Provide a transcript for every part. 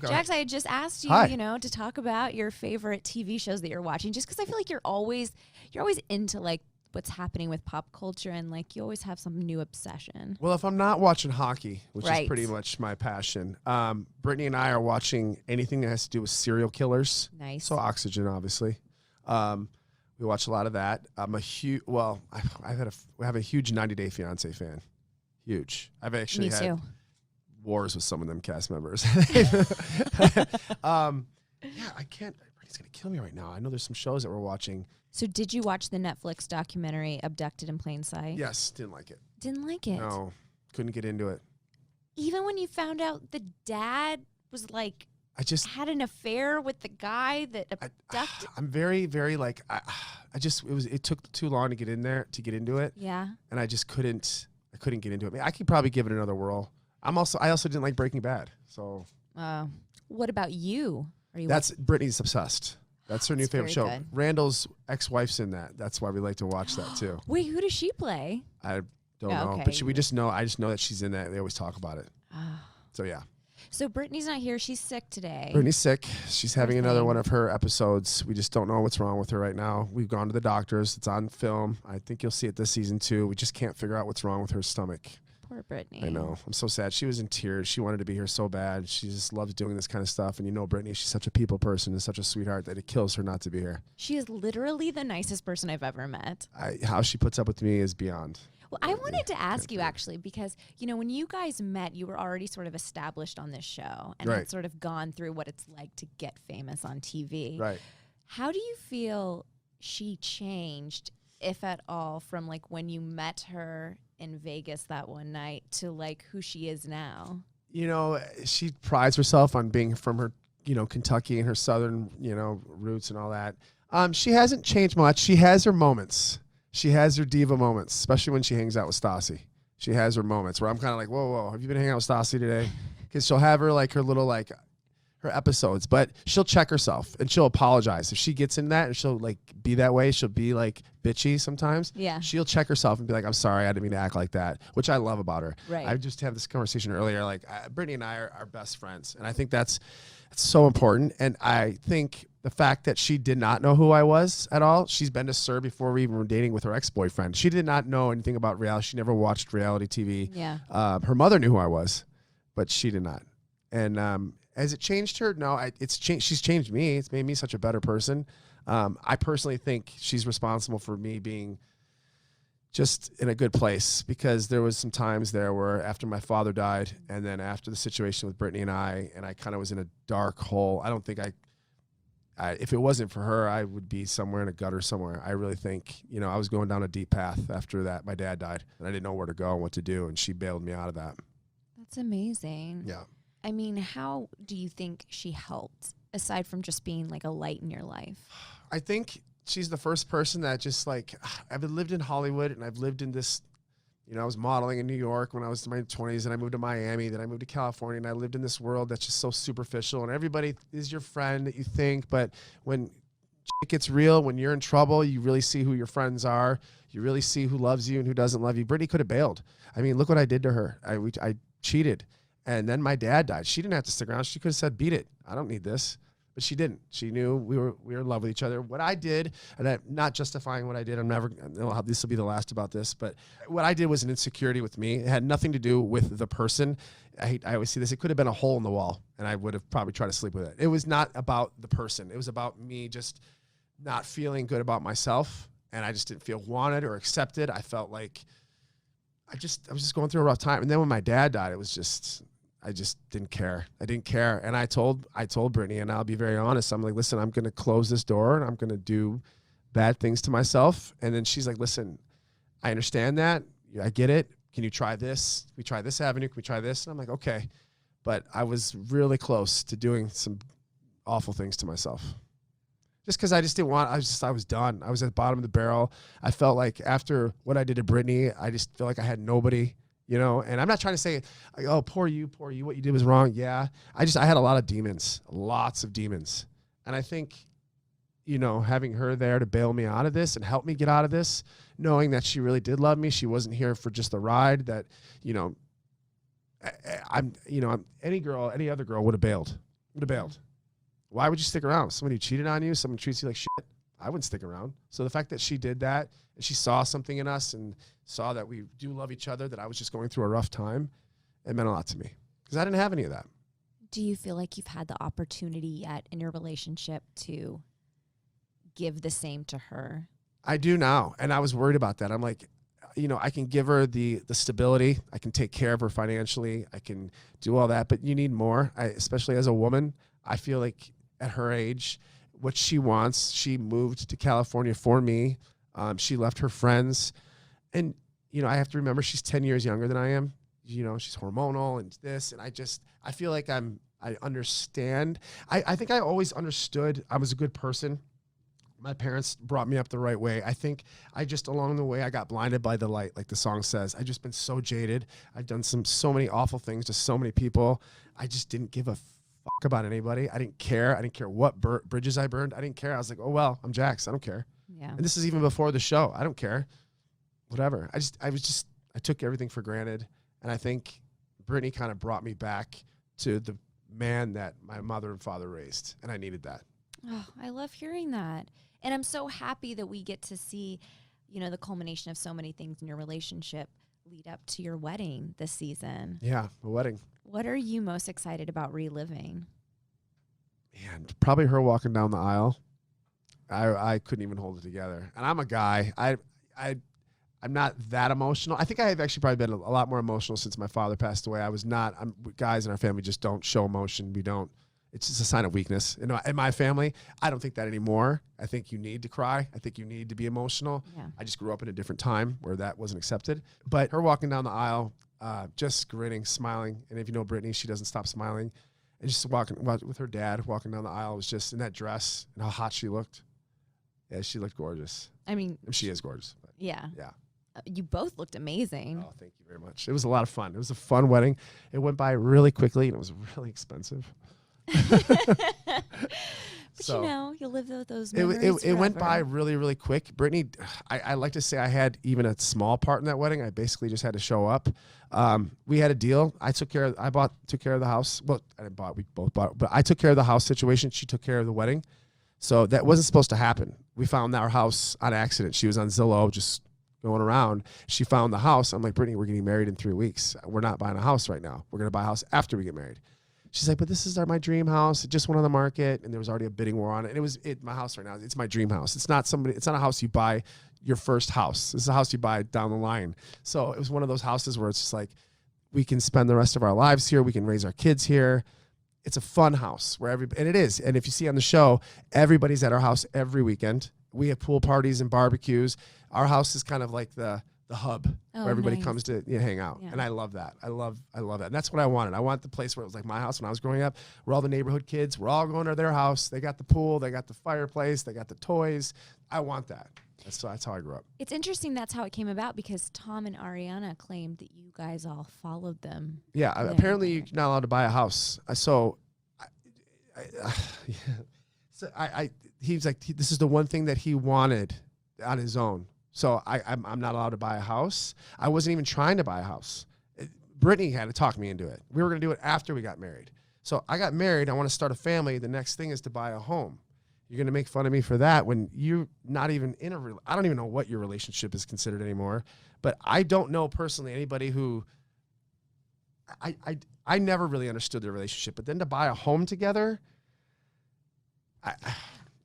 Jax, I had just asked you, Hi. to talk about your favorite TV shows that you're watching, just because I feel like you're always into like what's happening with pop culture, and like you always have some new obsession. Well, if I'm not watching hockey, which Right. is pretty much my passion, Brittany and I are watching anything that has to do with serial killers. Nice. So Oxygen, obviously. We watch a lot of that. I'm a huge, I have a huge 90 Day Fiance fan. Huge. I've actually Me had too. wars with some of them cast members. Yeah, I can't. Brittany's gonna kill me right now. I know there's some shows that we're watching. So did you watch the Netflix documentary Abducted in Plain Sight? Yes, didn't like it. Didn't like it. No, couldn't get into it. Even when you found out the dad was like had an affair with the guy that abducted. I'm very, very like it took too long to get into it. Yeah. And I just couldn't get into it. I mean, I could probably give it another whirl. I also didn't like Breaking Bad. So what about you? That's Brittany's obsessed. That's her new favorite show. Good. Randall's ex-wife's in that. That's why we like to watch that too. Wait, who does she play? I don't know, okay. but I just know that she's in that. They always talk about it. So yeah. So Brittany's not here. She's sick today. Brittany's sick. She's having another one of her episodes. We just don't know what's wrong with her right now. We've gone to the doctors. It's on film. I think you'll see it this season too. We just can't figure out what's wrong with her stomach. Poor Brittany. I know. I'm so sad. She was in tears. She wanted to be here so bad. She just loves doing this kind of stuff. And you know Brittany, she's such a people person and such a sweetheart that it kills her not to be here. She is literally the nicest person I've ever met. How she puts up with me is beyond. Well, I wanted to ask you actually, because, when you guys met, you were already sort of established on this show and had sort of gone through what it's like to get famous on TV. Right. How do you feel she changed, if at all, from like when you met her in Vegas that one night to like who she is now? She prides herself on being from her, Kentucky and her southern, roots and all that. She hasn't changed much. She has her moments. She has her diva moments, especially when she hangs out with Stassi. She has her moments where I'm kind of like, whoa, have you been hanging out with Stassi today? Because she'll have her like her little like her episodes, but she'll check herself and she'll apologize. If she gets in that and she'll like be that way, she'll be like bitchy sometimes. Yeah. She'll check herself and be like, I'm sorry, I didn't mean to act like that, which I love about her. Right. I just had this conversation earlier, like Brittany and I are best friends. And I think that's so important. And I think the fact that she did not know who I was at all, she's been to SUR before we even were dating with her ex-boyfriend. She did not know anything about reality. She never watched reality TV. Yeah. Her mother knew who I was, but she did not. And has it changed her? No, it's changed. She's changed me. It's made me such a better person. I personally think she's responsible for me being just in a good place, because there was some times there where after my father died and then after the situation with Brittany and I kind of was in a dark hole. I don't think if it wasn't for her, I would be somewhere in a gutter somewhere. I really think, I was going down a deep path after that. My dad died and I didn't know where to go and what to do. And she bailed me out of that. That's amazing. Yeah. I mean, how do you think she helped, aside from just being like a light in your life? I think she's the first person that just like, I've lived in Hollywood and I've lived in this, I was modeling in New York when I was in my 20s, and I moved to Miami, then I moved to California, and I lived in this world that's just so superficial, and everybody is your friend that you think, but when it gets real, when you're in trouble, you really see who your friends are. You really see who loves you and who doesn't love you. Brittany could have bailed. I mean, look what I did to her. I cheated. And then my dad died. She didn't have to stick around. She could have said, beat it. I don't need this. But she didn't. She knew we were in love with each other. What I did, and I'm not justifying what I did. This will be the last about this, but what I did was an insecurity with me. It had nothing to do with the person. I always see this. It could have been a hole in the wall, and I would have probably tried to sleep with it. It was not about the person. It was about me just not feeling good about myself, and I just didn't feel wanted or accepted. I felt like I was just going through a rough time. And then when my dad died, it was just, I just didn't care. I didn't care. And I told Brittany, and I'll be very honest, I'm like, listen, I'm going to close this door and I'm going to do bad things to myself. And then she's like, listen, I understand that. I get it. Can you try this? Can we try this avenue? Can we try this? And I'm like, okay. But I was really close to doing some awful things to myself. Just because I just didn't want, I was done. I was at the bottom of the barrel. I felt like after what I did to Brittany, I just feel like I had nobody, and I'm not trying to say, like, oh, poor you, what you did was wrong. Yeah. I had a lot of demons, lots of demons. And I think, having her there to bail me out of this and help me get out of this, knowing that she really did love me. She wasn't here for just the ride, that, any other girl would have bailed. would have bailed. Why would you stick around? Somebody who cheated on you, someone treats you like shit. I wouldn't stick around. So the fact that she did that and she saw something in us and saw that we do love each other, that I was just going through a rough time, it meant a lot to me because I didn't have any of that. Do you feel like you've had the opportunity yet in your relationship to give the same to her? I do now. And I was worried about that. I'm like, you know, I can give her the stability. I can take care of her financially. I can do all that, but you need more. Especially as a woman, I feel like at her age, what she wants, she moved to California for me. She left her friends. And, you know, I have to remember she's 10 years younger than I am. You know, she's hormonal and this. And I feel like I understand. I think I always understood I was a good person. My parents brought me up the right way. I think I just, along the way, I got blinded by the light, like the song says. I've just been so jaded. I've done so many awful things to so many people. I just didn't give a fuck about anybody. I didn't care. I didn't care what bridges I burned. I didn't care. I was like, oh, well, I'm Jax. I don't care. Yeah. And this is even before the show. I don't care. Whatever. I took everything for granted. And I think Brittany kind of brought me back to the man that my mother and father raised. And I needed that. Oh, I love hearing that. And I'm so happy that we get to see, you know, the culmination of so many things in your relationship lead up to your wedding this season. Yeah, the wedding. What are you most excited about reliving? Man, probably her walking down the aisle. I couldn't even hold it together. And I'm a guy. I'm not that emotional. I think I have actually probably been a lot more emotional since my father passed away. I was not. Guys in our family just don't show emotion. We don't. It's just a sign of weakness. You know, in my family, I don't think that anymore. I think you need to cry. I think you need to be emotional. Yeah. I just grew up in a different time where that wasn't accepted. But her walking down the aisle, just grinning, smiling. And if you know Brittany, she doesn't stop smiling. And just walking with her dad, walking down the aisle, was just in that dress and how hot she looked. Yeah, she looked gorgeous. I mean, she is gorgeous. But yeah. Yeah. You both looked amazing. Oh, thank you very much. It was a lot of fun. It was a fun wedding. It went by really quickly, and it was really expensive. But so, you know, you'll live those memories it went by really, really quick. Brittany, I like to say I had even a small part in that wedding. I basically just had to show up. We had a deal. I took care of the house. Well, we both bought, but I took care of the house situation. She took care of the wedding. So that wasn't supposed to happen. We found our house on accident. She was on Zillow just going around. She found the house. I'm like, Brittany, we're getting married in 3 weeks. We're not buying a house right now. We're going to buy a house after we get married. She's like, but this is my dream house. It just went on the market, and there was already a bidding war on it. And my house right now. It's my dream house. It's not a house you buy your first house. This is a house you buy down the line. So it was one of those houses where it's just like, we can spend the rest of our lives here. We can raise our kids here. It's a fun house and it is. And if you see on the show, everybody's at our house every weekend. We have pool parties and barbecues. Our house is kind of like the hub where everybody comes to hang out. Yeah. And I love that. I love that. And that's what I wanted. I want the place where it was like my house when I was growing up, where all the neighborhood kids, we're all going to their house. They got the pool, they got the fireplace, they got the toys. I want that. That's how I grew up. It's interesting that's how it came about, because Tom and Ariana claimed that you guys all followed them. Yeah, apparently you're not allowed to buy a house. He's like, this is the one thing that he wanted on his own. So I'm not allowed to buy a house. I wasn't even trying to buy a house. Brittany had to talk me into it. We were going to do it after we got married. So I got married. I want to start a family. The next thing is to buy a home. You're going to make fun of me for that when you're not even in I don't even know what your relationship is considered anymore. But I don't know personally anybody who I never really understood their relationship. But then to buy a home together,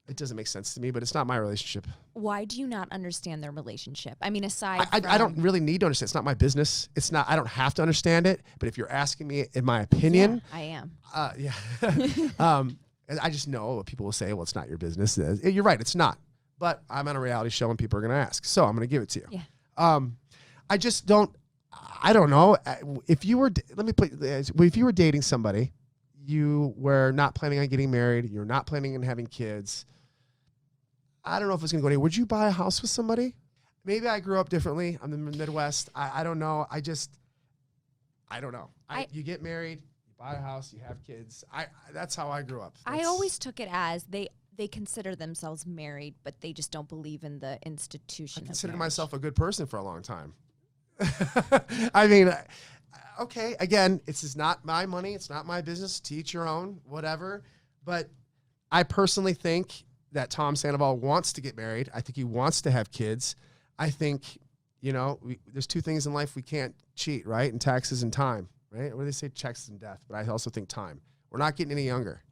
it doesn't make sense to me, but it's not my relationship. Why do you not understand their relationship? I mean, aside from... I don't really need to understand. It's not my business. I don't have to understand it. But if you're asking me, in my opinion... Yeah, I am. Yeah. I just know what people will say, well, it's not your business. You're right, it's not. But I'm on a reality show and people are going to ask. So I'm going to give it to you. Yeah. I just don't... I don't know. If you were dating somebody, you were not planning on getting married, you're not planning on having kids... I don't know if it's going to go anywhere. Would you buy a house with somebody? Maybe I grew up differently. I'm in the Midwest. I don't know. I don't know. You get married, you buy a house, you have kids. That's how I grew up. I always took it as they consider themselves married, but they just don't believe in the institution. I considered myself a good person for a long time. I mean, okay, again, this is not my money. It's not my business. To each your own, whatever. But I personally think that Tom Sandoval wants to get married. I think he wants to have kids. I think, there's two things in life we can't cheat, right? And taxes and time, right? What do they say? Checks and death. But I also think time. We're not getting any younger.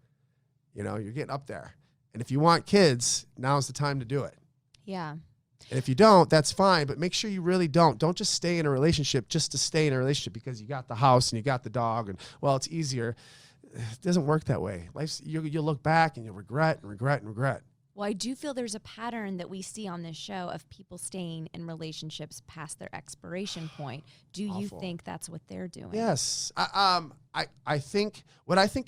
You're getting up there. And if you want kids, now's the time to do it. Yeah. And if you don't, that's fine. But make sure you really don't. Don't just stay in a relationship just to stay in a relationship because you got the house and you got the dog and, well, it's easier. It doesn't work that way. You'll look back and you'll regret and regret and regret. Well, I do feel there's a pattern that we see on this show of people staying in relationships past their expiration point. Do you think that's what they're doing? Yes. I think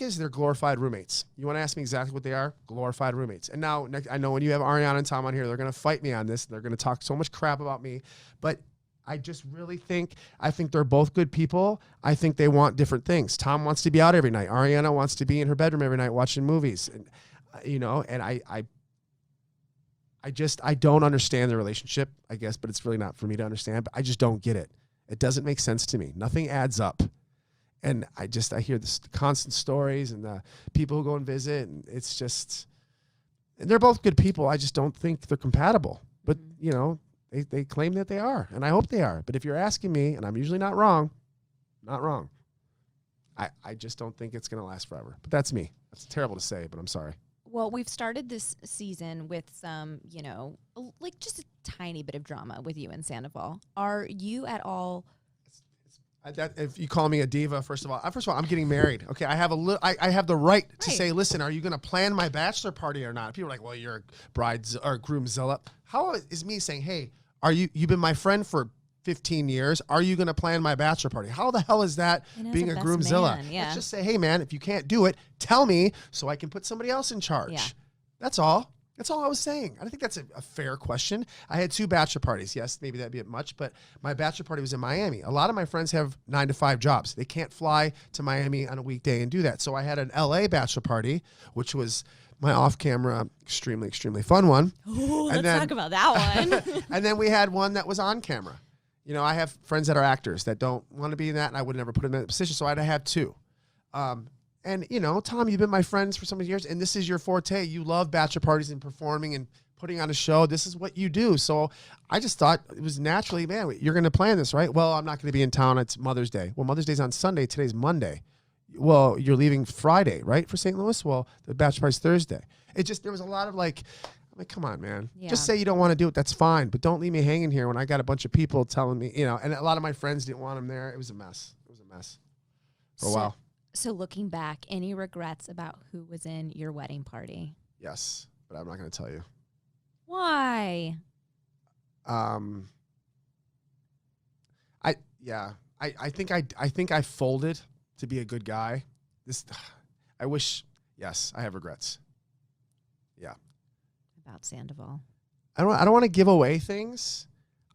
is they're glorified roommates. You want to ask me exactly what they are? Glorified roommates. And now I know when you have Ariana and Tom on here, they're going to fight me on this. They're going to talk so much crap about me. But I just really think they're both good people. I think they want different things. Tom wants to be out every night. Ariana wants to be in her bedroom every night watching movies. And I don't understand the relationship, I guess, but it's really not for me to understand. But I just don't get it. It doesn't make sense to me. Nothing adds up. And I hear the constant stories and the people who go and visit, and it's just, and they're both good people. I just don't think they're compatible. But, they claim that they are, and I hope they are. But if you're asking me, and I'm usually not wrong, I just don't think it's going to last forever. But that's me. That's terrible to say, but I'm sorry. Well, we've started this season with some, just a tiny bit of drama with you and Sandoval. Are you at all? If you call me a diva, first of all, I'm getting married. Okay, I have I have the right to say, listen, are you going to plan my bachelor party or not? People are like, well, you're a bride's or groomzilla. How is me saying, hey, you've been my friend for 15 years. Are you going to plan my bachelor party? How the hell is that being a groomzilla? Yeah. Let's just say, hey, man, if you can't do it, tell me so I can put somebody else in charge. Yeah. That's all. That's all I was saying. I think that's a fair question. I had 2 bachelor parties. Yes, maybe that'd be much, but my bachelor party was in Miami. A lot of my friends have 9-to-5 jobs. They can't fly to Miami on a weekday and do that. So I had an LA bachelor party, which was my off-camera, extremely, extremely fun one. Ooh, let's talk about that one. And then we had one that was on camera. I have friends that are actors that don't want to be in that, and I would never put them in that position, so I had to have 2. And, Tom, you've been my friends for so many years, and this is your forte. You love bachelor parties and performing and putting on a show. This is what you do. So I just thought it was naturally, man, you're going to plan this, right? Well, I'm not going to be in town. It's Mother's Day. Well, Mother's Day's on Sunday. Today's Monday. Well, you're leaving Friday, right, for St. Louis? Well, the bachelor party's Thursday. There was a lot of come on, man. Yeah. Just say you don't want to do it. That's fine. But don't leave me hanging here when I got a bunch of people telling me, and a lot of my friends didn't want him there. It was a mess. For a while. So looking back, any regrets about who was in your wedding party? Yes, but I'm not going to tell you. Why? I think I folded to be a good guy. Yes, I have regrets. Yeah. About Sandoval. I don't want to give away things.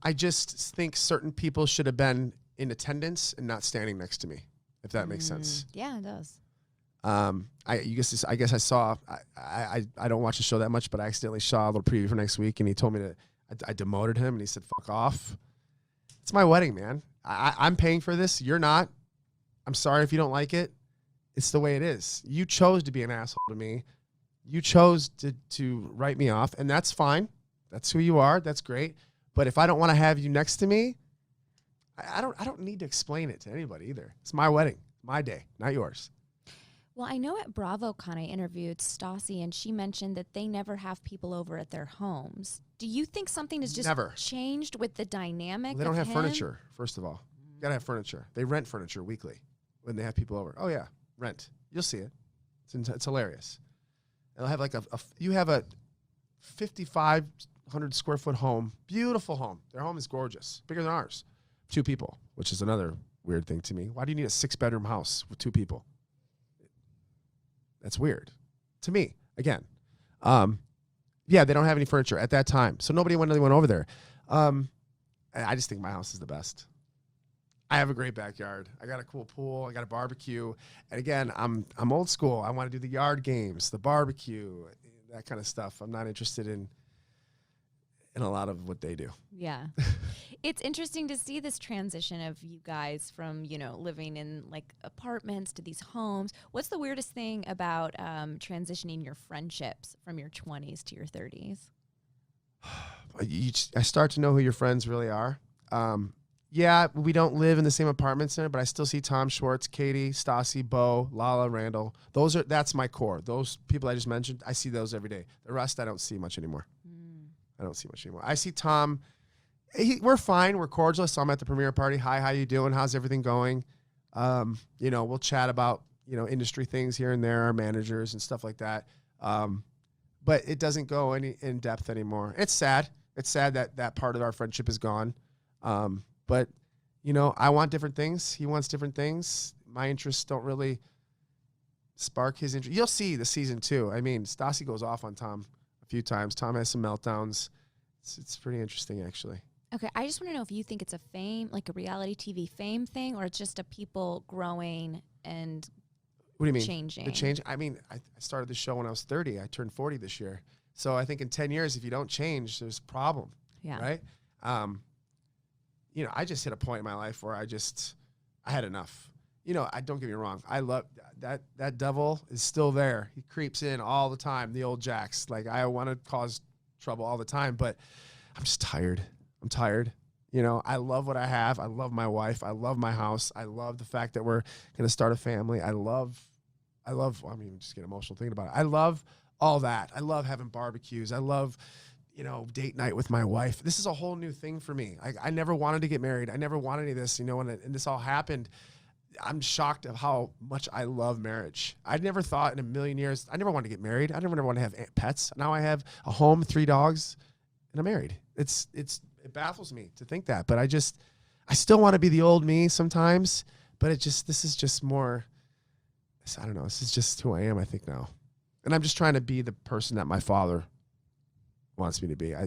I just think certain people should have been in attendance and not standing next to me, if that makes sense. Yeah, it does. I guess I saw. I don't watch the show that much, but I accidentally saw a little preview for next week, and he told me I demoted him, and he said, "Fuck off." It's my wedding, man. I'm paying for this. You're not. I'm sorry if you don't like it. It's the way it is. You chose to be an asshole to me. You chose to write me off, and that's fine. That's who you are. That's great. But if I don't want to have you next to me, I don't need to explain it to anybody either. It's my wedding, my day, not yours. Well, I know at BravoCon I interviewed Stassi, and she mentioned that they never have people over at their homes. Do you think something has just changed with the dynamic? Well, they don't have furniture, first of all. You got to have furniture. They rent furniture weekly when they have people over. Oh, yeah, rent. You'll see it. It's hilarious. They'll have you have a 5,500 square foot home, beautiful home. Their home is gorgeous, bigger than ours. 2 people, which is another weird thing to me. Why do you need a 6-bedroom house with 2 people? That's weird to me. Again, they don't have any furniture at that time, so nobody really went over there. I just think my house is the best. I have a great backyard. I got a cool pool. I got a barbecue. And again, I'm old school. I want to do the yard games, the barbecue, that kind of stuff. I'm not interested in in a lot of what they do. Yeah. It's interesting to see this transition of you guys from, you know, living in like apartments to these homes. What's the weirdest thing about transitioning your friendships from your 20s to your 30s? I start to know who your friends really are. Yeah, we don't live in the same apartment center, but I still see Tom Schwartz, Katie, Stassi, Beau, Lala, Randall. That's my core. Those people I just mentioned, I see those every day. The rest I don't see much anymore. I don't see much anymore. I see Tom. We're fine. We're cordial. I saw him at the premiere party. Hi, how you doing? How's everything going? You know, we'll chat about, you know, industry things here and there, our managers and stuff like that. But it doesn't go any in depth anymore. It's sad. It's sad that that part of our friendship is gone. But, you know, I want different things. He wants different things. My interests don't really spark his interest. You'll see the season 2. I mean, Stassi goes off on Tom a few times. Tom has some meltdowns. It's pretty interesting, actually. Okay, I just want to know if you think it's a fame, like a reality TV fame thing, or it's just a people growing and what do you mean? Changing. The change? I mean, I started the show when I was 30. I turned 40 this year. So I think in 10 years, if you don't change, there's a problem. Yeah. Right? You know, I just hit a point in my life where I had enough. You know, don't get me wrong. I love that devil is still there. He creeps in all the time, the old Jax. Like, I want to cause trouble all the time, but I'm just tired. I'm tired. You know, I love what I have. I love my wife. I love my house. I love the fact that we're going to start a family. I mean, just get emotional thinking about it. I love all that. I love having barbecues. I love, you know, date night with my wife. This is a whole new thing for me. I never wanted to get married. I never wanted any of this, you know, and this all happened. I'm shocked of how much I love marriage. I never thought in a million years, I never wanted to get married. I never wanted to have pets. Now I have a home, 3 dogs, and I'm married. It baffles me to think that, but I still want to be the old me sometimes, but this is just more, I don't know. This is just who I am, I think, now. And I'm just trying to be the person that my father wants me to be. My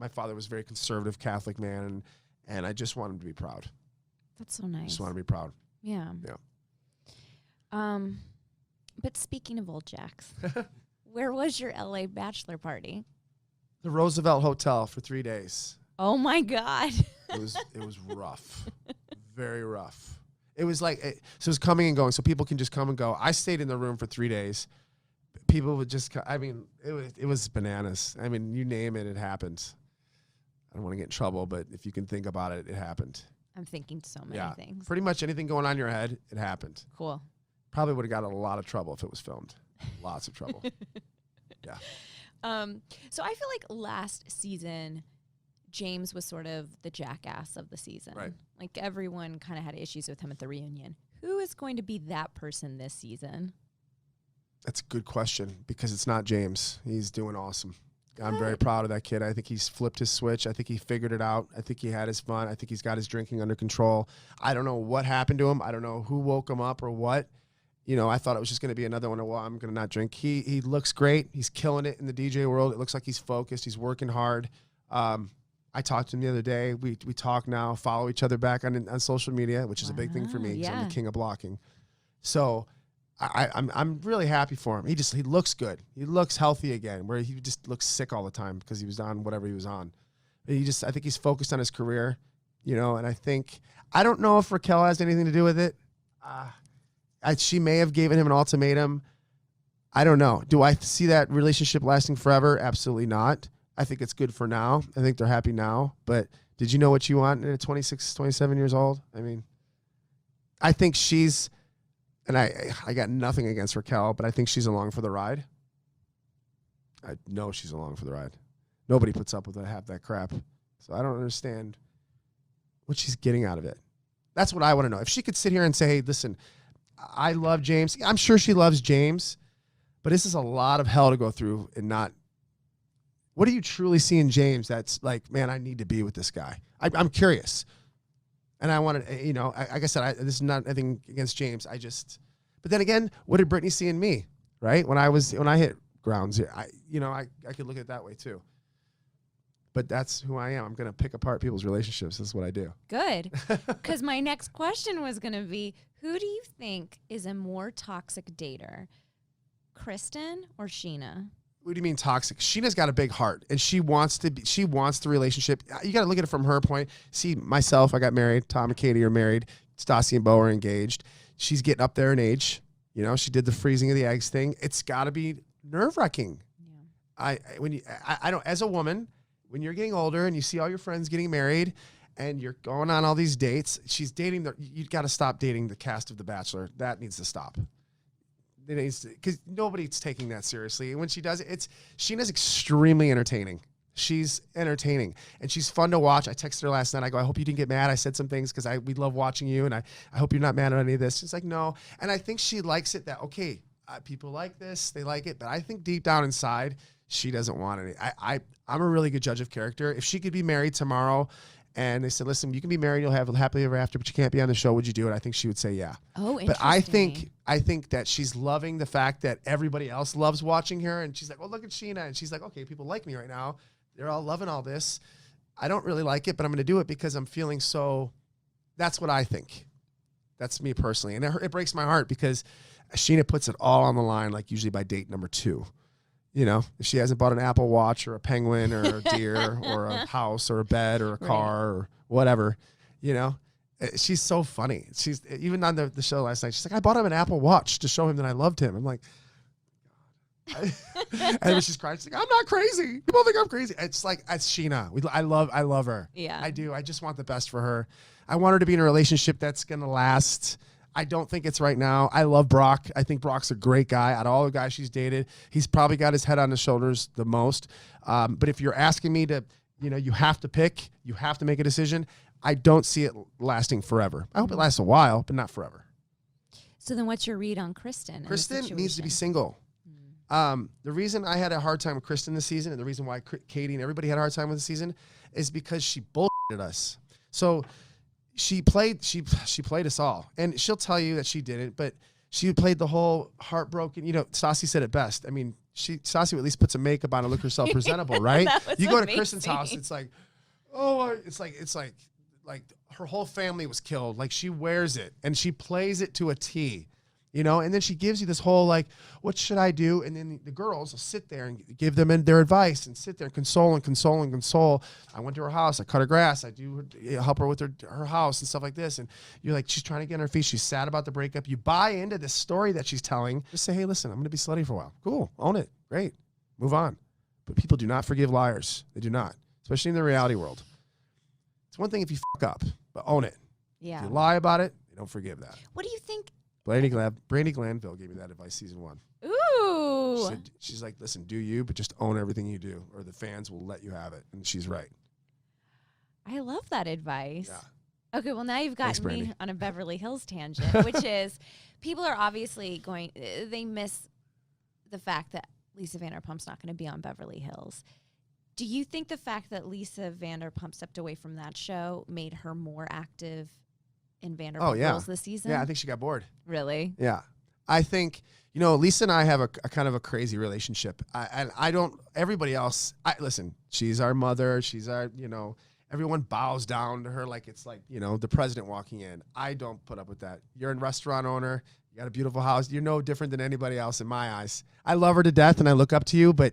father was a very conservative Catholic man, and I just want him to be proud. That's so nice. Just want to be proud. Yeah. Yeah. But speaking of old Jax, where was your LA bachelor party? The Roosevelt Hotel for 3 days. Oh my God. It was rough. Very rough. It was like, so it was coming and going, so people can just come and go. I stayed in the room for 3 days. People would just, it was bananas. I mean, you name it, it happened. I don't want to get in trouble, but if you can think about it, it happened. I'm thinking so many things. Pretty much anything going on in your head, it happened. Cool. Probably would have got in a lot of trouble if it was filmed. Lots of trouble. Yeah. So I feel like last season, James was sort of the jackass of the season. Right. Like everyone kind of had issues with him at the reunion. Who is going to be that person this season? That's a good question because it's not James. He's doing awesome. I'm very proud of that kid. I think he's flipped his switch. I think he figured it out. I think he had his fun. I think he's got his drinking under control. I don't know what happened to him. I don't know who woke him up or what. You know, I thought it was just going to be another one of, well, I'm going to not drink. He looks great. He's killing it in the DJ world. It looks like he's focused. He's working hard. I talked to him the other day. We talk now, follow each other back on social media, which is a big thing for me because I'm the king of blocking. So I'm really happy for him. He looks good. He looks healthy again, where he just looks sick all the time because he was on whatever he was on. I think he's focused on his career, you know, and I don't know if Raquel has anything to do with it. She may have given him an ultimatum. I don't know. Do I see that relationship lasting forever? Absolutely not. I think it's good for now. I think they're happy now. But did you know what you want at 26, 27 years old? I mean, I think she's, and I got nothing against Raquel, but I think she's along for the ride. I know she's along for the ride. Nobody puts up with half that crap. So I don't understand what she's getting out of it. That's what I want to know. If she could sit here and say, hey, listen, I love James. I'm sure she loves James, but this is a lot of hell to go through and not. What do you truly see in James that's like, man, I need to be with this guy? I'm curious. And I wanted, you know, like I said, this is not anything against James. But then again, what did Brittany see in me, right? When I hit grounds, I could look at it that way too. But that's who I am. I'm going to pick apart people's relationships. This is what I do. Good. Because my next question was going to be, who do you think is a more toxic dater, Kristen or Scheana? What do you mean toxic? Scheana's got a big heart, and she wants the relationship. You got to look at it from her point. See, myself, I got married. Tom and Katie are married. Stassi and Beau are engaged. She's getting up there in age. You know, she did the freezing of the eggs thing. It's got to be nerve-wracking. Yeah. I don't, as a woman, when you're getting older and you see all your friends getting married and you're going on all these dates, she's dating you got to stop dating the cast of The Bachelor. That needs to stop. It needs to, because nobody's taking that seriously. And when she does it, Scheana's extremely entertaining. She's entertaining and she's fun to watch. I texted her last night. I go, I hope you didn't get mad. I said some things because we love watching you, and I hope you're not mad at any of this. She's like, no. And I think she likes it that, okay, people like this, they like it, but I think deep down inside, she doesn't want any. I'm a really good judge of character. If she could be married tomorrow and they said, listen, you can be married, you'll have a happily ever after, but you can't be on the show, would you do it? I think she would say yeah. Oh, interesting. But I think that she's loving the fact that everybody else loves watching her, and she's like, well, look at Scheana. And she's like, okay, people like me right now. They're all loving all this. I don't really like it, but I'm going to do it because I'm feeling so. That's what I think. That's me personally. And it breaks my heart because Scheana puts it all on the line, like usually by date number 2. You know, if she hasn't bought an Apple Watch or a penguin or a deer or a house or a bed or a car or whatever, you know, she's so funny. She's even on the show last night. She's like, I bought him an Apple Watch to show him that I loved him. I'm like, and then she's crying. She's like, I'm not crazy. People think I'm crazy. It's like, it's Scheana. I love her. Yeah, I do. I just want the best for her. I want her to be in a relationship that's going to last. I don't think it's right now. I love Brock. I think Brock's a great guy. Out of all the guys she's dated, he's probably got his head on his shoulders the most. But if you're asking me to, you know, you have to pick, you have to make a decision, I don't see it lasting forever. I hope it lasts a while, but not forever. So then what's your read on Kristen? Kristen needs to be single. The reason I had a hard time with Kristen this season, and the reason why Katie and everybody had a hard time with the season, is because she bullshitted us. So she played us all, and she'll tell you that she didn't, but she played the whole heartbroken. You know, Stassi said it best. I mean, Stassi would at least put some makeup on and look herself presentable, right? You go to Kristen's house, it's like, oh, it's like her whole family was killed. Like, she wears it and she plays it to a T. You know, and then she gives you this whole, like, what should I do? And then the girls will sit there and give them their advice and sit there and console and console and console. I went to her house. I cut her grass. I help her with her house and stuff like this. And you're like, she's trying to get on her feet. She's sad about the breakup. You buy into this story that she's telling. Just say, hey, listen, I'm going to be slutty for a while. Cool. Own it. Great. Move on. But people do not forgive liars. They do not, especially in the reality world. It's one thing if you fuck up, but own it. Yeah. If you lie about it, you don't forgive that. What do you think? Brandy Glanville gave me that advice season 1. Ooh. She's like, listen, do you, but just own everything you do, or the fans will let you have it. And she's right. I love that advice. Yeah. Okay, well, now you've gotten me on a Beverly Hills tangent, which is people are obviously they miss the fact that Lisa Vanderpump's not going to be on Beverly Hills. Do you think the fact that Lisa Vanderpump stepped away from that show made her more active in Vanderpump Rules this season? Yeah, I think she got bored. Really? Yeah. I think, you know, Lisa and I have a kind of a crazy relationship. I don't, everybody else, listen, she's our mother. She's our, you know, everyone bows down to her like it's like, you know, the president walking in. I don't put up with that. You're a restaurant owner. You got a beautiful house. You're no different than anybody else in my eyes. I love her to death and I look up to you, but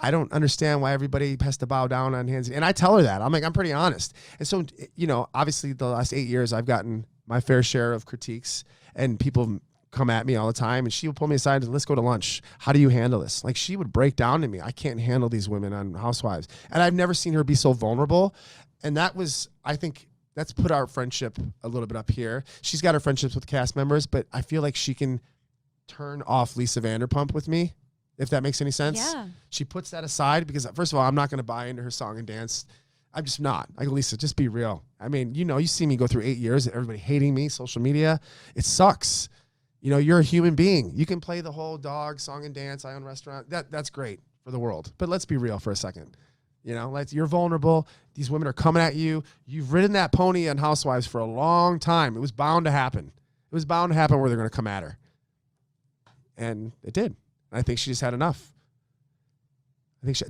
I don't understand why everybody has to bow down on hands. And I tell her that. I'm like, I'm pretty honest. And so, you know, obviously the last 8 years, I've gotten my fair share of critiques and people come at me all the time. And she would pull me aside and let's go to lunch. How do you handle this? Like, she would break down to me. I can't handle these women on Housewives. And I've never seen her be so vulnerable. And that was, I think, that's put our friendship a little bit up here. She's got her friendships with cast members, but I feel like she can turn off Lisa Vanderpump with me. If that makes any sense. Yeah. She puts that aside because, first of all, I'm not going to buy into her song and dance. I'm just not. I go, Lisa, just be real. I mean, you know, you see me go through 8 years, everybody hating me, social media. It sucks. You know, you're a human being. You can play the whole dog, song and dance, I own restaurant. That's great for the world. But let's be real for a second. You know, you're vulnerable. These women are coming at you. You've ridden that pony on Housewives for a long time. It was bound to happen. It was bound to happen where they're going to come at her. And it did. I think she just had enough.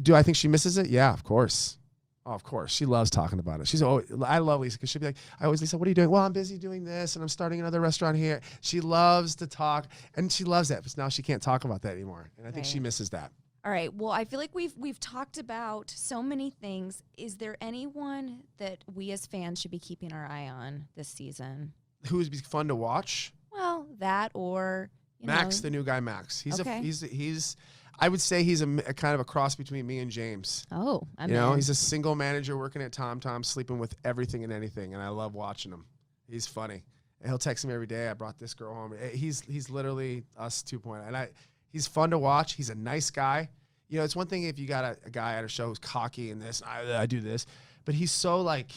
Do I think she misses it? Yeah, of course. Oh, of course. She loves talking about it. I love Lisa because she'll be like, Lisa, what are you doing? Well, I'm busy doing this and I'm starting another restaurant here. She loves to talk and she loves that, but now she can't talk about that anymore. And I think she misses that. All right. Well, I feel like we've talked about so many things. Is there anyone that we as fans should be keeping our eye on this season? Who would be fun to watch? Well, that or Max, the new guy, Max. He's okay. he's. I would say he's a kind of a cross between me and James. Oh, he's a single manager working at TomTom, sleeping with everything and anything, and I love watching him. He's funny. And he'll text me every day. I brought this girl home. He's literally us 2.0, and he's fun to watch. He's a nice guy. It's one thing if you got a guy at a show who's cocky and this, I do this, but he's so like.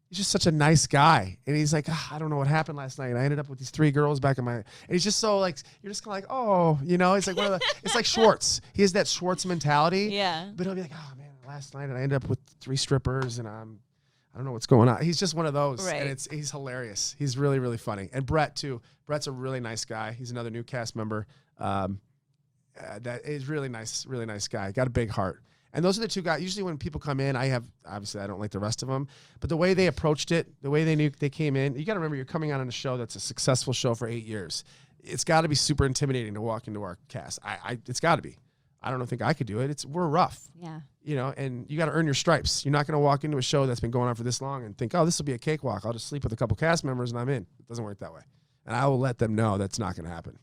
He's just such a nice guy. And he's like, I don't know what happened last night. I ended up with these 3 girls back in my... And he's just so like, you're just kind of like, oh, it's like one of the... It's like Schwartz. He has that Schwartz mentality. Yeah. But he'll be like, oh, man, last night I ended up with 3 strippers and I don't know what's going on. He's just one of those. Right. And he's hilarious. He's really, really funny. And Brett, too. Brett's a really nice guy. He's another new cast member. That is really nice guy. Got a big heart. And those are the 2 guys. Usually when people come in, obviously I don't like the rest of them, but the way they approached it, the way they knew they came in, you got to remember you're coming on a show that's a successful show for 8 years. It's got to be super intimidating to walk into our cast. It's got to be. I don't think I could do it. We're rough. Yeah. And you got to earn your stripes. You're not going to walk into a show that's been going on for this long and think, oh, this will be a cakewalk. I'll just sleep with a couple cast members and I'm in. It doesn't work that way. And I will let them know that's not going to happen.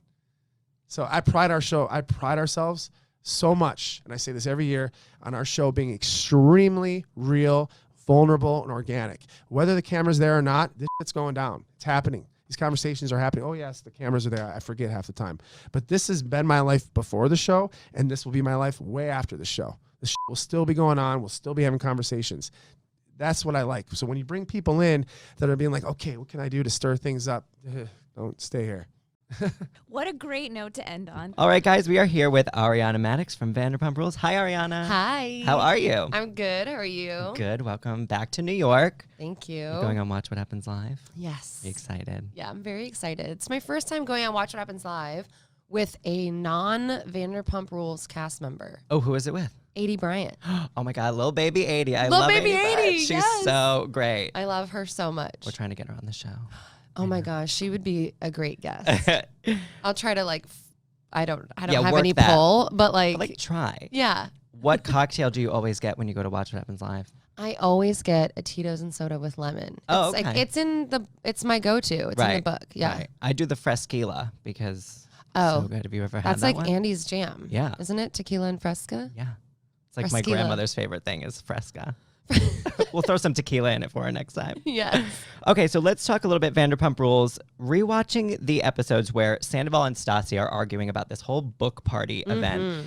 So I pride ourselves so much, and I say this every year, on our show being extremely real, vulnerable, and organic. Whether the camera's there or not, this shit's going down. It's happening. These conversations are happening. Oh, yes, the cameras are there. I forget half the time. But this has been my life before the show, and this will be my life way after the show. The shit will still be going on. We'll still be having conversations. That's what I like. So when you bring people in that are being like, okay, what can I do to stir things up? Don't stay here. What a great note to end on. All right, guys, we are here with Ariana Madix from Vanderpump Rules. Hi, Ariana. Hi. How are you? I'm good. How are you? Good. Welcome back to New York. Thank you. You're going on Watch What Happens Live? Yes. Are you excited? Yeah, I'm very excited. It's my first time going on Watch What Happens Live with a non-Vanderpump Rules cast member. Oh, who is it with? 80 Bryant. Oh, my God. Little baby 80. I Little love baby 80 Bryant. 80, She's yes. so great. I love her so much. We're trying to get her on the show. Oh my gosh, she would be a great guest. I'll try to I don't have work any that. pull, but try. yeah. What cocktail do you always get when you go to Watch What Happens Live? I always get a Tito's and soda with lemon. Oh, it's okay. It's my go-to. It's in the book. Yeah. Right. I do the Fresquila because Oh, so good. Have you ever had that's that like one? Andy's jam. Yeah. Isn't it? Tequila and Fresca? Yeah. It's like my Fresquila. grandmother's favorite thing is Fresca. We'll throw some tequila in it for her next time. Yes. Okay, so let's talk a little bit Vanderpump Rules. Rewatching the episodes where Sandoval and Stassi are arguing about this whole book party event.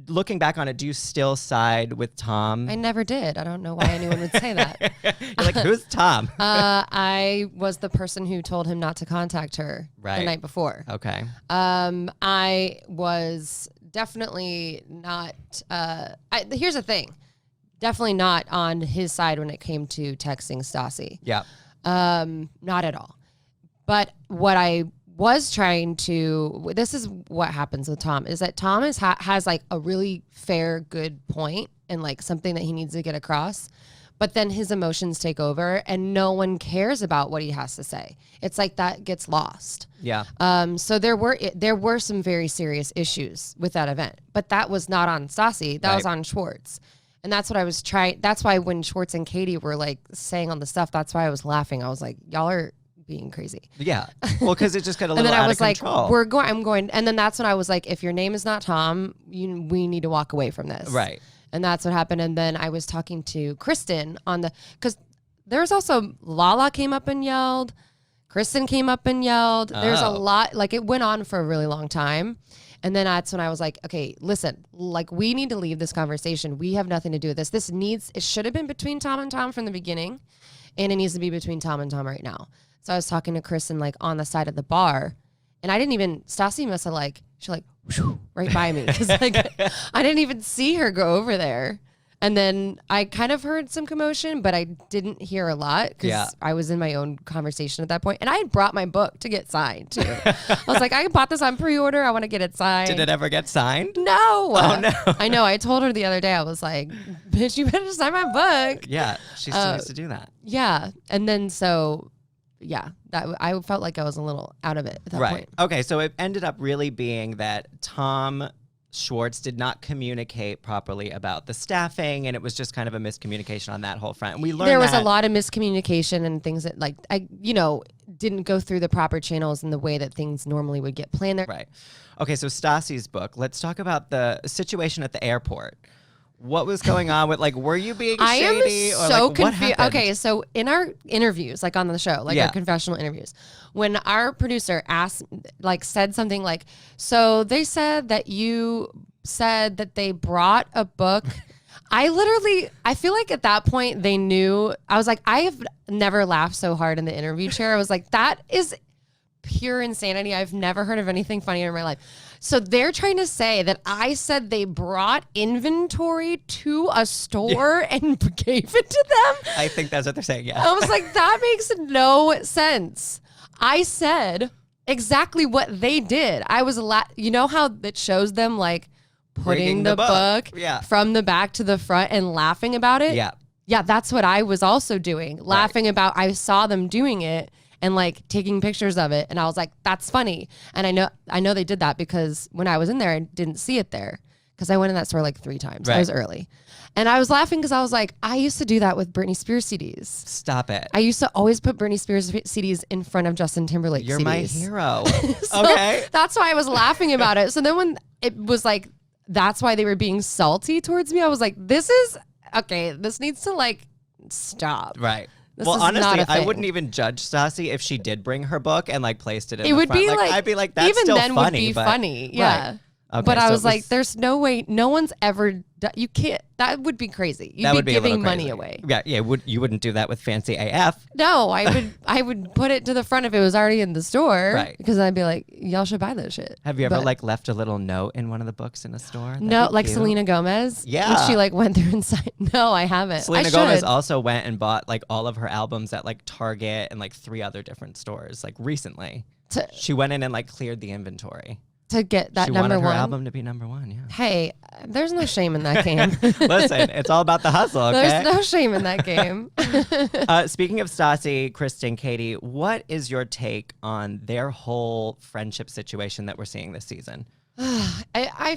Looking back on it, do you still side with Tom? I never did. I don't know why anyone would say that. You're like, who's Tom? I was the person who told him not to contact her the night before. Okay. I was definitely not. Here's the thing. Definitely not on his side when it came to texting Stassi. Yeah. Not at all. But what I was trying to, this is what happens with Tom, is that Tom has like a really fair, good point and like something that he needs to get across. But then his emotions take over and no one cares about what he has to say. It's like that gets lost. Yeah. So there were some very serious issues with that event, but that was not on Stassi. That was on Schwartz. And that's what I was trying. That's why when Schwartz and Katie were like saying all the stuff, that's why I was laughing. I was like, y'all are being crazy. Yeah. Well, because it just got a little and then out I was of control. like, I'm going. And then that's when I was like, if your name is not Tom, we need to walk away from this. Right. And that's what happened. And then I was talking to Kristen because there's also Lala came up and yelled. Kristen came up and yelled. There's a lot, like it went on for a really long time. And then that's when I was like, okay, listen, like we need to leave this conversation. We have nothing to do with this. It should have been between Tom and Tom from the beginning. And it needs to be between Tom and Tom right now. So I was talking to Kristen like on the side of the bar. And I didn't even, Stassi must have whoosh, right by me. Cause like I didn't even see her go over there. And then I kind of heard some commotion, but I didn't hear a lot because I was in my own conversation at that point. And I had brought my book to get signed too. I was like, I bought this on pre-order. I want to get it signed. Did it ever get signed? No. Oh, no. I know. I told her the other day, I was like, bitch, you better sign my book. Yeah. She still needs to do that. Yeah. And then I felt like I was a little out of it at that point. Okay. So it ended up really being that Tom Schwartz did not communicate properly about the staffing, and it was just kind of a miscommunication on that whole front. And we learned there was a lot of miscommunication and things that didn't go through the proper channels in the way that things normally would get planned there. Right. Okay, so Stassi's book. Let's talk about the situation at the airport. What was going on with, like, were you being shady? I am so what confused. happened? Okay, so in our interviews, like on the show, like our confessional interviews, when our producer said something like, so they said that you said that they brought a book. I feel like at that point they knew. I was like, I have never laughed so hard in the interview chair. I was like, that is pure insanity. I've never heard of anything funnier in my life. So they're trying to say that I said they brought inventory to a store and gave it to them. I think that's what they're saying, yeah. I was like, that makes no sense. I said exactly what they did. I was, you know how it shows them like putting the book from the back to the front and laughing about it? Yeah. Yeah, that's what I was also doing. Laughing about, I saw them doing it and like taking pictures of it. And I was like, that's funny. And I know they did that because when I was in there, I didn't see it there because I went in that store like 3 times. Right. I was early. And I was laughing because I was like, I used to do that with Britney Spears CDs. Stop it. I used to always put Britney Spears CDs in front of Justin Timberlake You're CDs. my hero. So okay. that's why I was laughing about it. So then when it was like, that's why they were being salty towards me, I was like, this needs to like stop. Right. This well, is honestly, not a I thing. wouldn't even judge Stassi if she did bring her book and like placed it in It the would front. be like, I'd be like, that's even still then funny. would be but, funny. Yeah. Right. Okay, but I so was like, there's no way, no one's ever, you can't, that would be crazy. You'd that would be giving a little money crazy. away. Yeah, you wouldn't do that with Fancy AF. No, I would put it to the front if it was already in the store. Right. Because I'd be like, y'all should buy this shit. Have you ever But like left a little note in one of the books in a store? That'd no, be like cute. Selena Gomez? Yeah. When she like went through inside. No, I haven't. Selena I Gomez should. also went and bought like all of her albums at like Target and like 3 other different stores like recently. She went in and like cleared the inventory. To get that she number wanted her one. album to be number 1, yeah. Hey, there's no shame in that game. Listen, it's all about the hustle, okay? There's no shame in that game. Speaking of Stassi, Kristen, Katie, what is your take on their whole friendship situation that we're seeing this season? I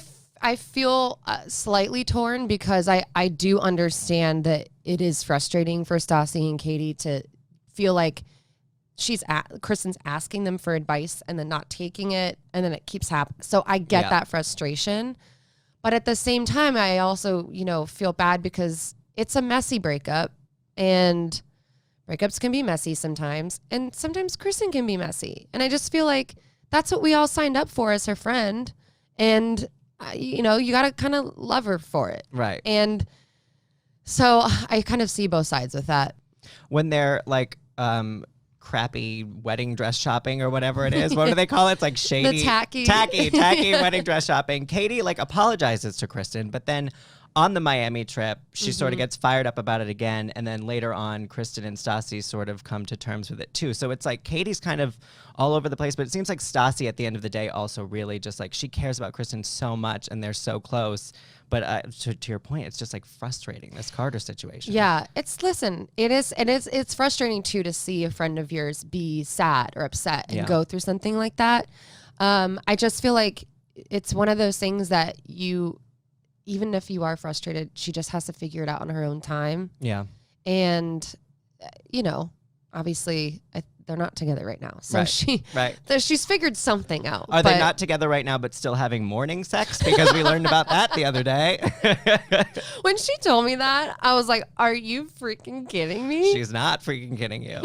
feel slightly torn because I do understand that it is frustrating for Stassi and Katie to feel like Kristen's asking them for advice and then not taking it, and then it keeps happening. So I get that frustration. But at the same time, I also, feel bad because it's a messy breakup, and breakups can be messy sometimes, and sometimes Kristen can be messy. And I just feel like that's what we all signed up for as her friend. And, you got to kind of love her for it. Right. And so I kind of see both sides with that. When they're like, crappy wedding dress shopping or whatever it is. What do they call it? It's like shady. The tacky wedding dress shopping. Katie like apologizes to Kristen, but then on the Miami trip, she sort of gets fired up about it again. And then later on, Kristen and Stassi sort of come to terms with it too. So it's like Katie's kind of all over the place, but it seems like Stassi at the end of the day also really just like she cares about Kristen so much and they're so close. But to your point, it's just like frustrating, this Carter situation. Yeah, it's frustrating too to see a friend of yours be sad or upset and go through something like that. I just feel like it's one of those things that even if you are frustrated, she just has to figure it out on her own time. Yeah. And, obviously they're not together right now. So she's figured something out. Are they not together right now but still having morning sex? Because we learned about that the other day. When she told me that, I was like, are you freaking kidding me? She's not freaking kidding you.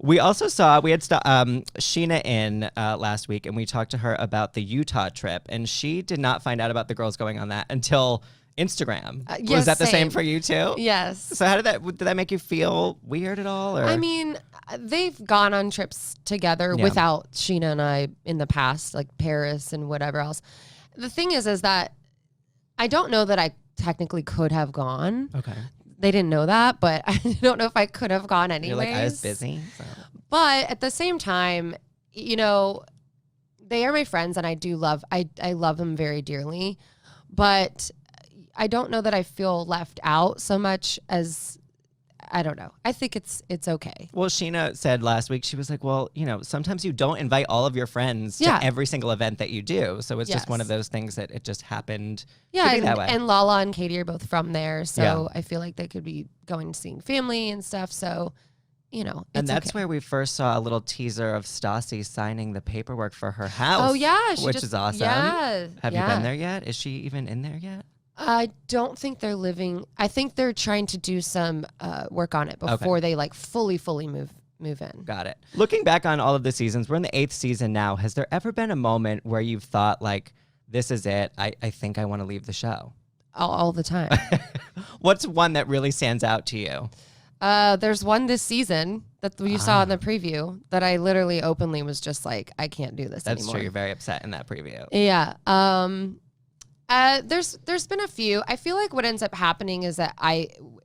We also we had Scheana in last week, and we talked to her about the Utah trip, and she did not find out about the girls going on that until Instagram. Yes, was that the same same for you too? Yes. So how did that make you feel weird at all? Or? I mean, they've gone on trips together without Scheana and I in the past, like Paris and whatever else. The thing is that I don't know that I technically could have gone. Okay. They didn't know that, but I don't know if I could have gone anyways. You're like, I was busy. So. But at the same time, they are my friends and I love them very dearly, but I don't know that I feel left out so much as I don't know. I think it's okay. Well, Scheana said last week, she was like, well, sometimes you don't invite all of your friends Yeah. to every single event that you do. So it's just one of Yes. those things that it just happened to Yeah, be that way. and Lala and Katie are both from there, so Yeah. I feel like they could be going and seeing family and stuff. So, it's And that's okay. where we first saw a little teaser of Stassi signing the paperwork for her house. Oh yeah, which is awesome. Yeah, Have you been there yet? Is she even in there yet? I don't think they're living. I think they're trying to do some work on it before they like fully move in. Got it. Looking back on all of the seasons, we're in the 8th season now. Has there ever been a moment where you've thought like, this is it, I think I want to leave the show? All the time. What's one that really stands out to you? There's one this season that you saw in the preview that I literally openly was just like, I can't do this That's anymore. true. You're very upset in that preview. Yeah. There's been a few. I feel like what ends up happening is that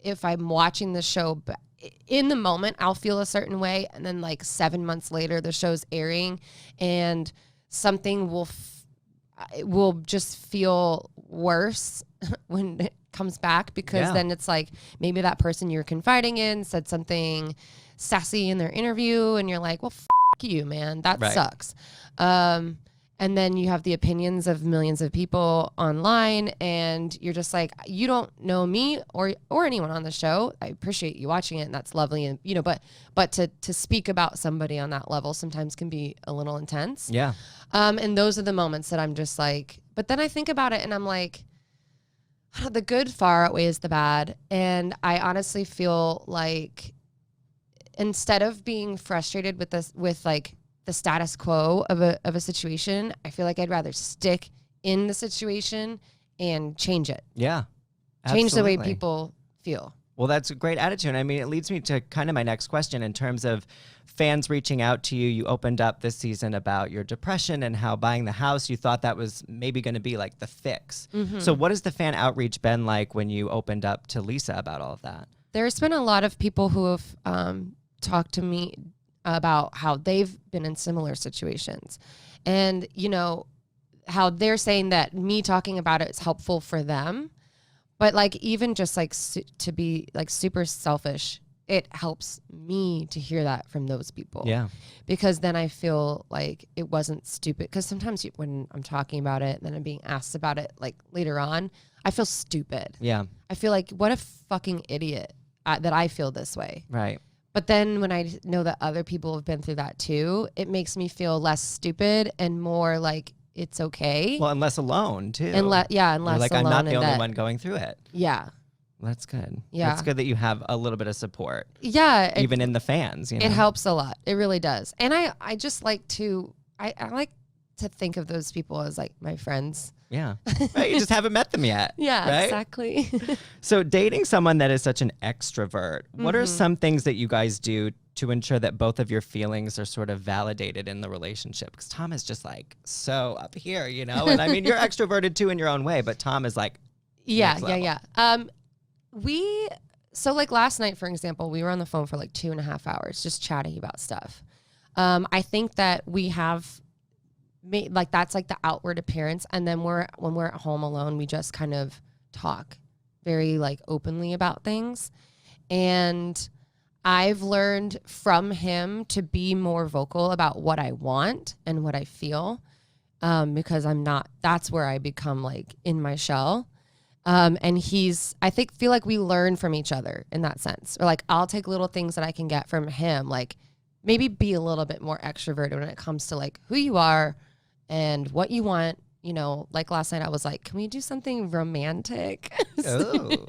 if I'm watching the show in the moment, I'll feel a certain way, and then like 7 months later, the show's airing, and something will just feel worse when it comes back, because then it's like maybe that person you're confiding in said something sassy in their interview, and you're like, well, you, man, that sucks. And then you have the opinions of millions of people online, and you're just like, you don't know me or anyone on the show. I appreciate you watching it, and that's lovely. And but to speak about somebody on that level sometimes can be a little intense. Yeah. And those are the moments that I'm just like, but then I think about it and I'm like, the good far outweighs the bad. And I honestly feel like instead of being frustrated with like the status quo of a situation, I feel like I'd rather stick in the situation and change it. Yeah. Change the way Absolutely. people feel. Well, that's a great attitude. I mean, it leads me to kind of my next question in terms of fans reaching out to you. You opened up this season about your depression and how buying the house, you thought that was maybe going to be like the fix. Mm-hmm. So what has the fan outreach been like when you opened up to Lisa about all of that? There's been a lot of people who have talked to me about how they've been in similar situations, and how they're saying that me talking about it is helpful for them. But like, even just like to be like super selfish, it helps me to hear that from those people. Yeah. Because then I feel like it wasn't stupid. Because sometimes when I'm talking about it and then I'm being asked about it like later on, I feel stupid. Yeah. I feel like, what a fucking idiot that I feel this way. Right. But then when I know that other people have been through that too, it makes me feel less stupid and more like it's okay. Well, and less alone too. And less You're like, I'm alone not the in only that. one going through it. Yeah. Well, that's good. Yeah. That's good that you have a little bit of support, Yeah. even in the fans. It helps a lot. It really does. And I just like to, I like to think of those people as like my friends. Yeah. Right. You just haven't met them yet. Yeah, right? exactly. So dating someone that is such an extrovert, what are some things that you guys do to ensure that both of your feelings are sort of validated in the relationship? Because Tom is just like so up here, and I mean, you're extroverted too in your own way, but Tom is like, Yeah. next level. So like last night, for example, we were on the phone for like 2.5 hours just chatting about stuff. I think that we have made, like, that's like the outward appearance. And then when we're at home alone, we just kind of talk very like openly about things. And I've learned from him to be more vocal about what I want and what I feel, because that's where I become like in my shell. And I feel like we learn from each other in that sense. Or like, I'll take little things that I can get from him, like maybe be a little bit more extroverted when it comes to like who you are and what you want. Like last night I was like, can we do something romantic? oh,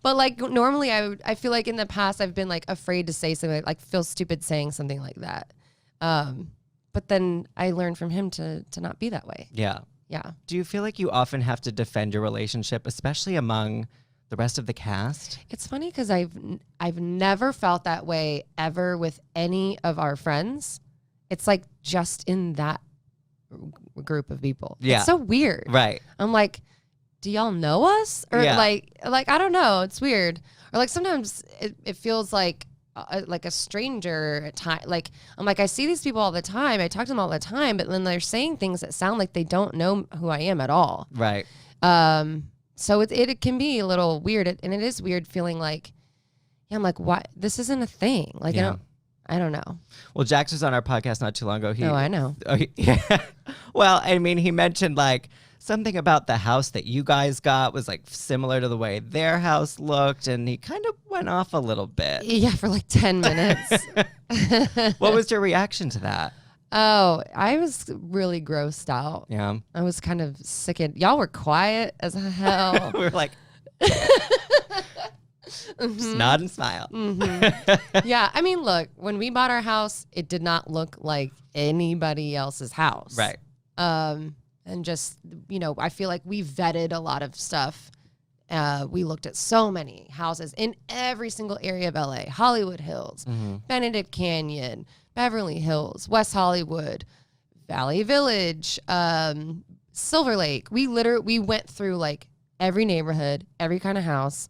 But like normally I feel like in the past I've been like afraid to say something, like feel stupid saying something like that. But then I learned from him to not be that way. yeah. Yeah. Do you feel like you often have to defend your relationship, especially among the rest of the cast? It's funny because I've never felt that way ever with any of our friends. It's like just in that group of people. Yeah. It's so weird. Right. I'm like, do y'all know us? Or Yeah. like I don't know. It's weird. Or like sometimes it feels like a stranger at time. Like I'm like, I see these people all the time. I talk to them all the time, but then they're saying things that sound like they don't know who I am at all. Right. So it can be a little weird, and it is weird feeling like, Yeah, I'm like, why? This isn't a thing. Like, Yeah. I don't know. Well, Jax was on our podcast not too long ago. Oh, I know. Yeah. Well, I mean, he mentioned like something about the house that you guys got was like similar to the way their house looked, and he kind of went off a little bit. Yeah, for like 10 minutes. What was your reaction to that? Oh, I was really grossed out. Yeah. I was kind of sickened. Y'all were quiet as hell. We were like, just nod and smile. Yeah, I mean, look, when we bought our house, it did not look like anybody else's house. Right. And just, I feel like we vetted a lot of stuff. We looked at so many houses in every single area of LA: Hollywood Hills, Benedict Canyon, Beverly Hills, West Hollywood, Valley Village, Silver Lake. We went through like every neighborhood, every kind of house.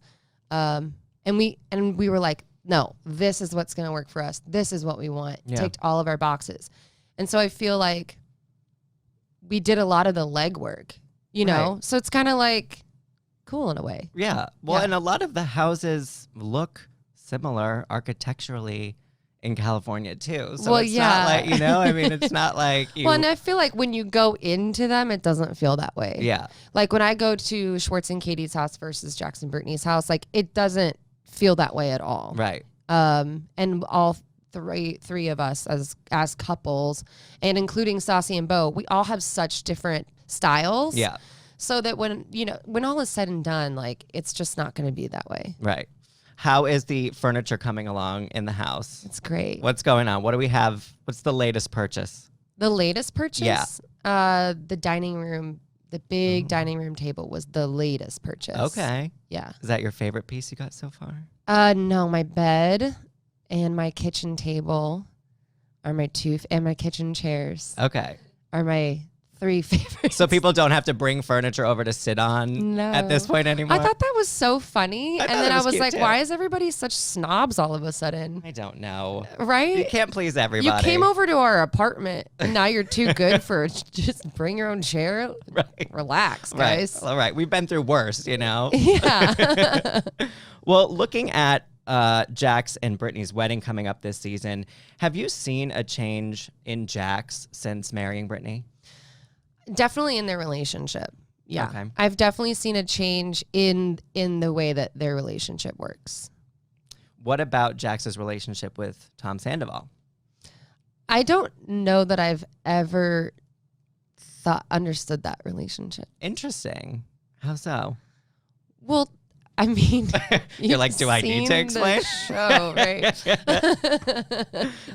And we were like, no, this is what's going to work for us. This is what we want. Yeah. Ticked all of our boxes. And so I feel like we did a lot of the legwork, know? Right. So it's kind of like cool in a way. Yeah. Well, Yeah. and a lot of the houses look similar architecturally in California too. So Well, it's yeah. not like, I mean, it's not like you. Well, and I feel like when you go into them, it doesn't feel that way. Yeah. Like when I go to Schwartz and Katie's house versus Jax and Brittany's house, like it doesn't feel that way at all. Right. And all three of us as couples, and including Stassi and Beau, we all have such different styles. Yeah. So that when all is said and done, like it's just not going to be that way. Right. How is the furniture coming along in the house? It's great. What's going on? What do we have? What's the latest purchase? The latest purchase? Yeah. The dining room, the big dining room table was the latest purchase. Okay. Yeah. Is that your favorite piece you got so far? No, my bed and my kitchen table are my and my kitchen chairs Okay. are my 3 favorites. So people don't have to bring furniture over to sit on at this point anymore? I thought that was so funny. I And thought then it I was was cute like, too. why is everybody such snobs all of a sudden? I don't know. You Right? can't please You everybody. came over to our apartment and now you're too good for just bring your own chair. Right. Relax, Right. guys. All right. We've been through worse, Yeah. Well, looking at Jax and Brittany's wedding coming up this season, have you seen a change in Jax since marrying Brittany? Definitely in their relationship. Yeah. Okay. I've definitely seen a change in the way that their relationship works. What about Jax's relationship with Tom Sandoval? I don't know that I've ever understood that relationship. Interesting. How so? Well, I mean, You're like, do I need to explain? Show, right?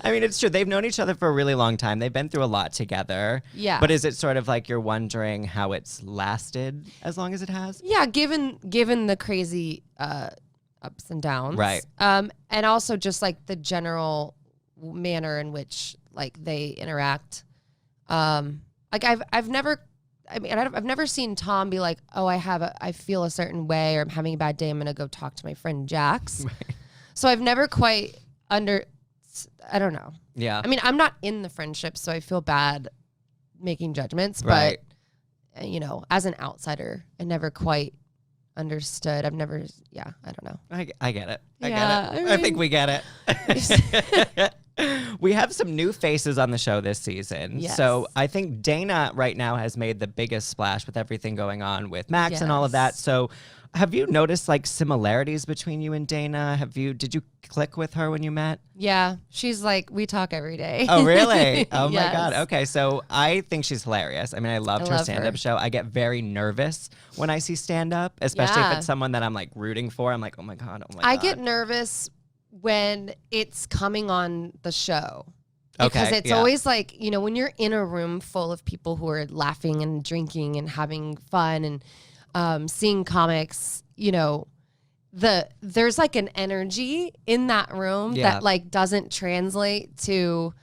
I mean, it's true. They've known each other for a really long time. They've been through a lot together. Yeah. But is it sort of like you're wondering how it's lasted as long as it has? Yeah, given the crazy ups and downs, Right. And also just like the general manner in which like they interact. Like I've never seen Tom be like, oh, I feel a certain way, or I'm having a bad day, I'm gonna go talk to my friend Jax. Right. So I've never quite I don't know. Yeah. I mean, I'm not in the friendship, so I feel bad making judgments, Right. but as an outsider, I never quite understood. I don't know. I get it. I Yeah, get it. I I think mean- we get it. We have some new faces on the show this season. Yes. So I think Dayna right now has made the biggest splash with everything going on with Max and all of that. Yes. So have you noticed like similarities between you and Dayna? Did you click with her when you met? Yeah, she's like, we talk every day. Oh, really? Oh, my Yes. God. Okay, so I think she's hilarious. I mean, I loved her love stand-up her. show. I get very nervous when I see stand-up, especially if Yeah. it's someone that I'm, like, rooting for. I'm like, oh, my God, I get nervous when it's coming on the show. Because Okay, it's yeah. always like, when you're in a room full of people who are laughing and drinking and having fun and seeing comics, there's like an energy in that room Yeah. that like doesn't translate to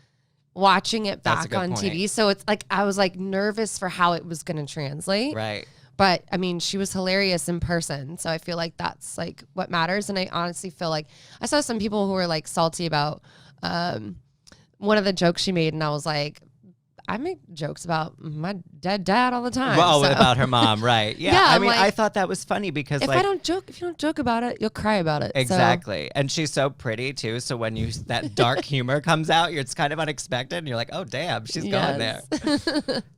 watching it That's a back good on point. TV. So it's like I was like nervous for how it was going to translate. Right. But I mean, she was hilarious in person. So I feel like that's like what matters. And I honestly feel like I saw some people who were like salty about one of the jokes she made. And I was like, I make jokes about my dead dad all the time. Well, so. about her mom, right? Yeah. Yeah, I I'm mean, like, I thought that was funny because if like, if you don't joke about it, you'll cry about it. exactly. And she's so pretty too. So when that dark humor comes out, it's kind of unexpected. And you're like, oh, damn, she's going there.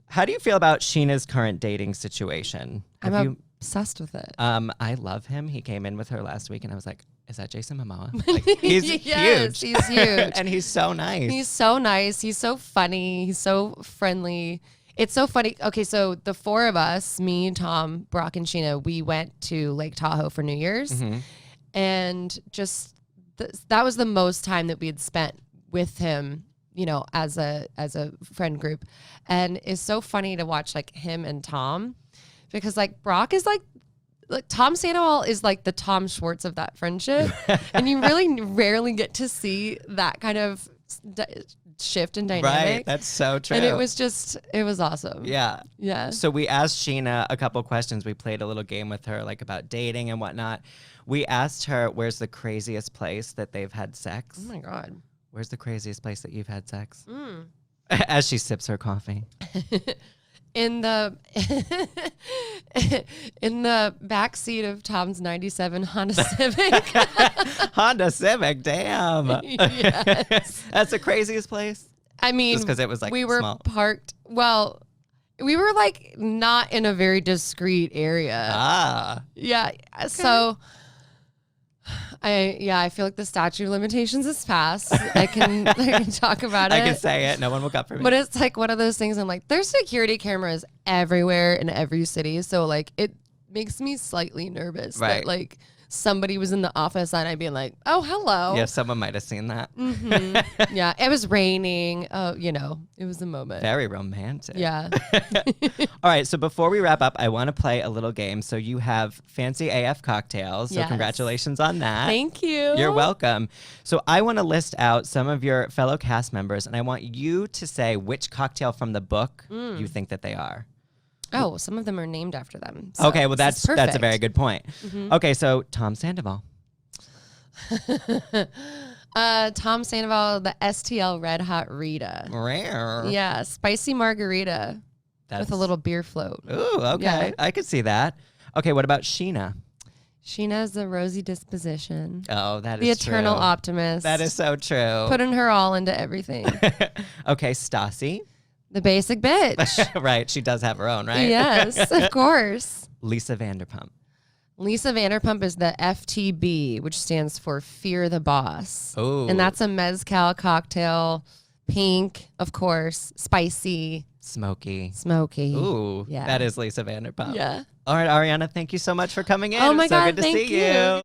How do you feel about Scheana's current dating situation? I'm obsessed with it. I love him. He came in with her last week and I was like, is that Jason Momoa? Like, he's yes, huge. He's huge. And he's so nice. He's so nice. He's so funny. He's so friendly. It's so funny. Okay, so the four of us, me, Tom, Brock, and Scheana, we went to Lake Tahoe for New Year's. Mm-hmm. And just that was the most time that we had spent with him, you know, as a friend group. And it's so funny to watch like him and Tom, because like Brock is like Tom Sandoval is like the Tom Schwartz of that friendship. And you really rarely get to see that kind of shift in dynamic. Right, that's so true. And it was awesome. Yeah. Yeah. So we asked Scheana a couple questions. We played a little game with her, like about dating and whatnot. We asked her, where's the craziest place that they've had sex? Oh my God. Where's the craziest place that you've had sex? As she sips her coffee. In the back seat of Tom's '97 Honda Civic. Honda Civic, damn. Yes. That's the craziest place? I mean, Just because it was like we were small. parked. Well, we were like not in a very discreet area. Ah. Yeah. So I feel like the statute of limitations is passed. I can talk about it. I can say it. No one will come for me. But it's like one of those things. I'm like, there's security cameras everywhere in every city, so like it makes me slightly nervous Right. that like somebody was in the office and I'd be like, oh, hello. Yeah, someone might have seen that. Yeah, it was raining. Oh, you know, it was a moment. Very romantic. Yeah. All right, so before we wrap up, I want to play a little game. So you have fancy AF cocktails. So Yes. congratulations on that. Thank you. You're welcome. So I want to list out some of your fellow cast members, and I want you to say which cocktail from the book you think that they are. Oh, some of them are named after them. So Okay, well this is that's a very perfect. good point. Okay, so Tom Sandoval. Tom Sandoval, the STL Red Hot Rita. Rare. Yeah, spicy margarita with a little beer float. Ooh, okay. Yeah. I could see that. Okay, what about Scheana? Sheena's the rosy disposition. Oh, that The is eternal true. optimist. That is so true. Putting her all into everything. Okay, Stassi. The basic bitch. Right, she does have her own, right? Yes, of course. Lisa Vanderpump. Lisa Vanderpump is the FTB, which stands for Fear the Boss. Ooh. And that's a mezcal cocktail. Pink, of course. Spicy. Smoky. Smoky. Ooh, Yeah. that is Lisa Vanderpump. Yeah. All right, Ariana, thank you so much for coming in. Oh It my was so God, good to thank see you. you.